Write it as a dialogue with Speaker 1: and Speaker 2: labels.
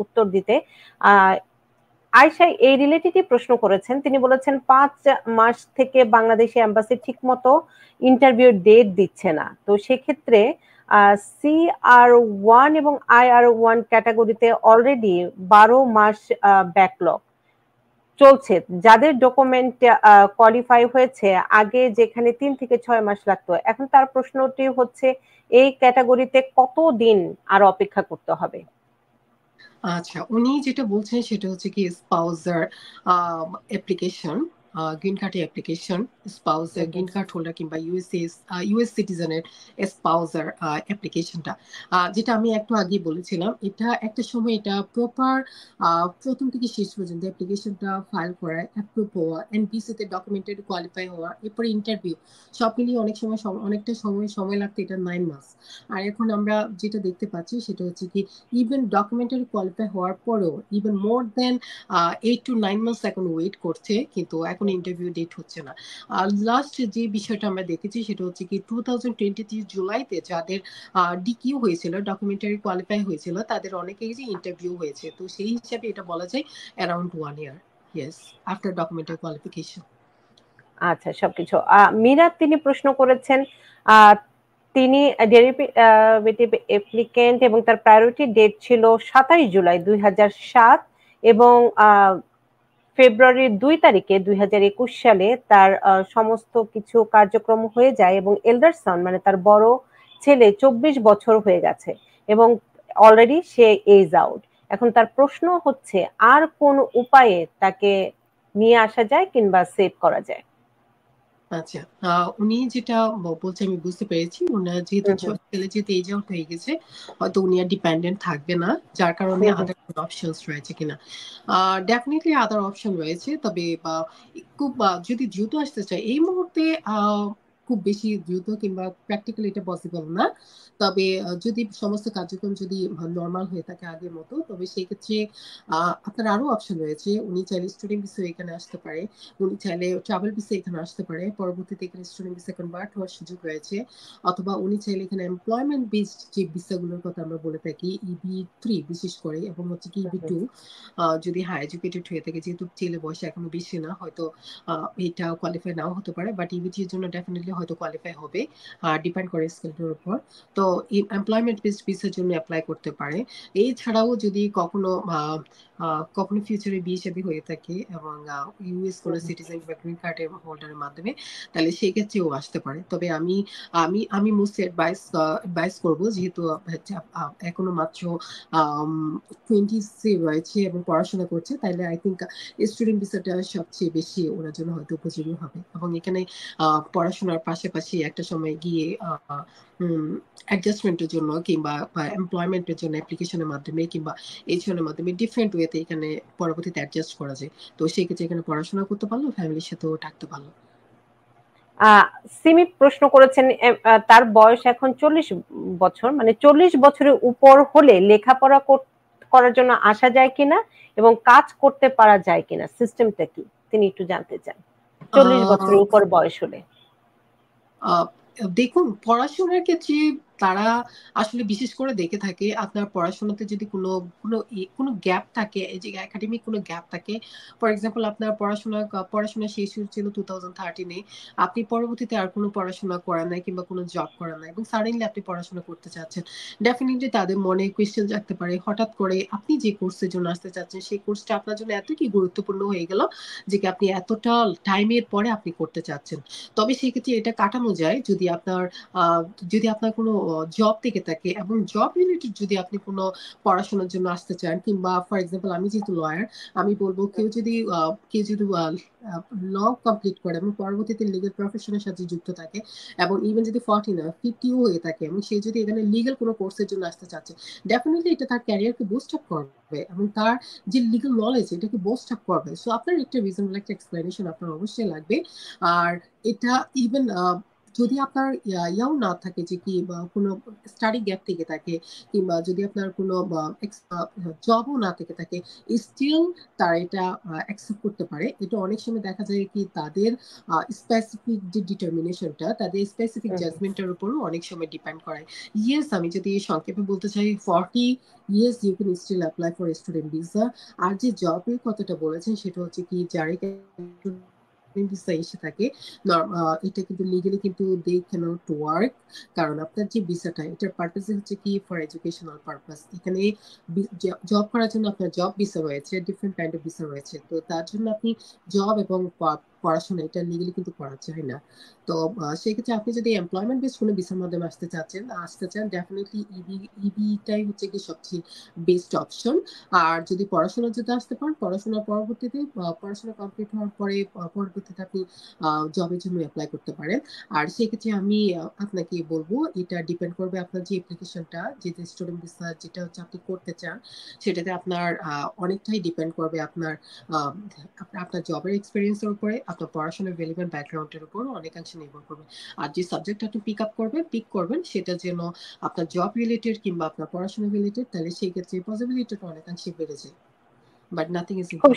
Speaker 1: উত্তর দিতে। আয়শা এই রিলেটেডই প্রশ্ন করেছেন। তিনি বলেছেন ৫ মাস থেকে বাংলাদেশি এম্বাসি ঠিকমতো ইন্টারভিউ ডেট দিচ্ছে না। তো সেক্ষেত্রে CR1 এবং IR1 ক্যাটাগরিতে অলরেডি ১২ মাস ব্যাকলগ চলছে। যাদের ডকুমেন্ট কোয়ালিফাই হয়েছে আগে যেখানে ৩ থেকে ৬ মাস লাগতো, এখন তার প্রশ্নটি হচ্ছে এই ক্যাটাগরিতে কতদিন আর অপেক্ষা করতে হবে?
Speaker 2: আচ্ছা, উনি যেটা বলছেন সেটা হচ্ছে কি স্পাউজার অ্যাপ্লিকেশন, গ্রিন কার্ডের অ্যাপ্লিকেশন, স্পাউজার গ্রিন কার্ড হোল্ডার কিংবা ইউএস সিটিজেনের স্পাউজার অ্যাপ্লিকেশনটা, যেটা আমি একটু আগে বলেছিলাম, এটা একটা সময় এটা প্রপার প্রথম থেকে শেষ পর্যন্ত অ্যাপ্লিকেশনটা ফাইল করা, অ্যাপ্রুভ হওয়া, এনপিসিতে ডকুমেন্টেড কোয়ালিফাই হওয়া, এরপরে ইন্টারভিউ, সব মিলিয়ে অনেক সময় অনেকটা সময় লাগতো, এটা 9 মাস। আর এখন আমরা যেটা দেখতে পাচ্ছি সেটা হচ্ছে কি ইভেন ডকুমেন্টারি কোয়ালিফাই হওয়ার পরেও ইভেন মোর দেন 8 to 9 মাস এখন ওয়েট করছে, কিন্তু এখন ইন্টারভিউ ডেট হচ্ছে না। লাস্ট যে বিষয়টা আমরা দেখেছি সেটা হচ্ছে কি 2023 জুলাইতে যাদের ডিকিউ হয়েছিল, ডকুমেন্টারি কোয়ালিফাই হয়েছিল, তাদের অনেকেই যে ইন্টারভিউ হয়েছে। তো সেই হিসাবে এটা বলা যায় অ্যারাউন্ড 1 ইয়ার, ইয়েস, আফটার ডকুমেন্টারি কোয়ালিফিকেশন।
Speaker 1: আচ্ছা, সবকিছু। মিরাজ তিনি প্রশ্ন করেছেন, তিনি ডেরিভেটিভ অ্যাপ্লিকেন্ট এবং তার প্রায়োরিটি ডেট ছিল ২৭ জুলাই ২০০৭ এবং ফেব্রুয়ারির ২ তারিখে ২০২১ সালে তার সমস্ত কিছু কার্যক্রম হয়ে যায় এবং এল্ডার সন মানে তার বড় ছেলে ২৪ বছর হয়ে গেছে এবং অলরেডি সে এজ আউট। এখন তার প্রশ্ন হচ্ছে আর কোন উপায়ে তাকে নিয়ে আসা যায় কিংবা সেভ করা যায়?
Speaker 2: আচ্ছা, উনি যেটা বলছে আমি বুঝতে পেরেছি, ওনার যেহেতু ছেলে যেহেতু এজ আউট হয়ে গেছে, হয়তো উনি আর ডিপেন্ডেন্ট থাকবে না, যার কারণে আদার কোনো অপশনস রয়েছে কিনা। ডেফিনেটলি আদার অপশন রয়েছে, তবে খুব যদি দ্রুত আসতে চায় এই মুহূর্তে, খুব বেশি দ্রুত কিংবা প্র্যাকটিক্যালি এটা পসিবল না। তবে যদি সমস্ত কার্যক্রম যদি নর্মাল হয়ে থাকে আগের মতো, তবে সেই ক্ষেত্রে আপনার আরো অপশন রয়েছে। উনি চাইলে স্টুডেন্ট ভিসা এখানে আসতে পারে, উনি চাইলে ট্রাভেল ভিসা এখানে আসতে পারে, পরবর্তীতে এখানে স্টুডেন্ট ভিসা কনভার্ট হওয়ার সুযোগ রয়েছে, অথবা উনি চাইলে এখানে এমপ্লয়মেন্ট বেসড যে ভিসাগুলোর কথা আমরা বলে থাকি, EB3 বিশেষ করে, এবং হচ্ছে কি EB2, যদি হাই এডুকেটেড হয়ে থাকে, যেহেতু ছেলে বয়স এখনো বেশি না, হয়তো এটা কোয়ালিফাই নাও হতে পারে, বাট EB3 এর জন্য ডেফিনেটলি হয়তো কোয়ালিফাই হবে, ডিপেন্ড করে স্কিলের উপর। তো এমপ্লয়মেন্ট বেসড ভিসার জন্য অ্যাপ্লাই করতে পারে। এছাড়াও যদি কখনো ফিউচারে বিয়ে শাদী হয়ে থাকে এবং ইউএস কোনো সিটিজেন বা গ্রিন কার্ডের হোল্ডারের মাধ্যমে, তাহলে সেই ক্ষেত্রে ও আসতে পারে। তবে আমি আমি আমি মোস্টলি অ্যাডভাইস করব, যেহেতু এখনো মাত্র 20 রয়েছে এবং পড়াশোনা করছে, তাহলে আই থিঙ্ক স্টুডেন্ট ভিসাটা সবচেয়ে বেশি ওনার জন্য হয়তো উপযোগী হবে, এবং এখানে পড়াশোনার পাশাপাশি একটা সময় গিয়ে অ্যাডজাস্টমেন্টের জন্য কিংবা এমপ্লয়মেন্টের জন্য অ্যাপ্লিকেশনের মাধ্যমে কিংবা এইচএনের মাধ্যমে ডিফারেন্ট ওয়েতে এখানে পরবর্তীতে অ্যাডজাস্ট করা যায়। তো সেই ক্ষেত্রে এখানে পড়াশোনা করতে পারলো, ফ্যামিলির সাথেও থাকতে পারলো।
Speaker 1: সিমি প্রশ্ন করেছেন, তার বয়স এখন ৪০ বছর, মানে ৪০ বছরের উপর হলে লেখাপড়া করার জন্য আসা যায় কিনা এবং কাজ করতে পারা যায় কিনা, সিস্টেমটা কি তিনি একটু জানতে চান ৪০ বছরের উপর বয়স হলে।
Speaker 2: দেখুন, পড়াশোনার ক্ষেত্রে তারা আসলে বিশেষ করে দেখে থাকে আপনার পড়াশোনাতে যদি কোনো গ্যাপ থাকে, এই যে একাডেমিক কোনো গ্যাপ থাকে। ফর এক্সাম্পল, আপনার পড়াশোনা শেষ হয়েছিল 2013-এ, আপনি পরবর্তীতে আর কোনো পড়াশোনা করেন নাই কিংবা কোনো জব করেন নাই এবং সাডেনলি আপনি পড়াশোনা করতে চাচ্ছেন, ডেফিনেটলি তাদের মনে কোয়েশ্চেন জাগতে পারে, হঠাৎ করে আপনি যে কোর্সের জন্য আসতে চাচ্ছেন সেই কোর্সটা আপনার জন্য এত কি গুরুত্বপূর্ণ হয়ে গেল যে কি আপনি এতটা টাইমের পরে আপনি করতে চাচ্ছেন। তবে সেক্ষেত্রে এটা কাটানো যায় যদি আপনার কোনো জব থেকে থাকে এবং জব রিলেটেড যদি আপনি কোনো পড়াশোনার জন্য আসতে চান, কিংবা ফর এক্সাম্পল আমি যেহেতু লয়ার, আমি বলবো কেউ যদি ল কমপ্লিট করে এবং পরবর্তীতে লিগাল প্রফেশনের সাথে যুক্ত থাকে এবং ইভেন যদি 40 না 50 হয়ে থাকে এবং সে যদি এখানে লিগাল কোনো কোর্সের জন্য আসতে চাচ্ছে, ডেফিনেটলি এটা তার ক্যারিয়ারকে বুস্ট আপ করবে এবং তার যে লিগাল নলেজ এটাকে বুস্ট আপ করবে। সো আপনার একটা রিজনেবল একটা এক্সপ্লেনেশন আপনার অবশ্যই লাগবে। আর এটা ইভেন যদি আপনার ইয়াও না থাকে যে কি বা কোনো স্টাডি গ্যাপ থেকে থাকে, কিংবা যদি আপনার কোনো জবও না থেকে থাকে, স্টিল তারা এটা অ্যাকসেপ্ট করতে পারে। এটা অনেক সময় দেখা যায় কি তাদের স্পেসিফিক যে ডিটারমিনেশনটা, তাদের স্পেসিফিক
Speaker 1: হুম, হুম।
Speaker 2: জাজমেন্টের উপরও অনেক সময় ডিপেন্ড করে। ইয়েস, আমি যদি সংক্ষেপে বলতে চাই, 40 yes you can still apply for student visa. আর যে জবের কথাটা বলেছেন সেটা হচ্ছে কি, যারা ভিসা এসে থাকে, এটা কিন্তু লিগালি কিন্তু দে ক্যানট ওয়ার্ক। কারণ আপনার যে ভিসাটা, এটার পারপাস হচ্ছে কি ফর এডুকেশনাল পারপাস। এখানে জব করার জন্য আপনার জব ভিসা রয়েছে, ডিফারেন্ট কাইন্ড অফ ভিসা রয়েছে। তো তার জন্য আপনি জব এবং পড়াশোনা এটা লিগালি কিন্তু করা যায় না। তো সেক্ষেত্রে আপনি যদি এমপ্লয়মেন্ট বেস কোনো ভিসার মাধ্যমে আসতে চান, ডেফিনেটলি ইবিটাই হচ্ছে কি সবচেয়ে বেস্ট অপশন। আর যদি পড়াশোনার জন্য আসতে পারেন, পড়াশোনার পরবর্তীতে পড়াশোনা কমপ্লিট হওয়ার পরে পরবর্তীতে আপনি জবের জন্য অ্যাপ্লাই করতে পারেন। আর সেক্ষেত্রে আমি আপনাকে বলবো, এটা ডিপেন্ড করবে আপনার যে অ্যাপ্লিকেশনটা, যে স্টুডেন্ট ভিসা যেটা হচ্ছে আপনি করতে চান, সেটাতে আপনার অনেকটাই ডিপেন্ড করবে আপনার আহ, আপনার জবের এক্সপিরিয়েন্সের উপরে, আপনার পড়াশোনার রেলিভেন্ট ব্যাকগ্রাউন্ডের উপর অনেকাংশে নির্ভর করবে। আর যে সাবজেক্ট আপনি পিক করবেন সেটা যেন আপনার জব রিলেটেড কিংবা আপনার পড়াশোনা রিলেটেড, তাহলে সেই ক্ষেত্রে পসিবিলিটিটা অনেকাংশে বেড়ে যায়। বাট নাথিং ইজ
Speaker 1: খুব
Speaker 2: ইম্পসিবল।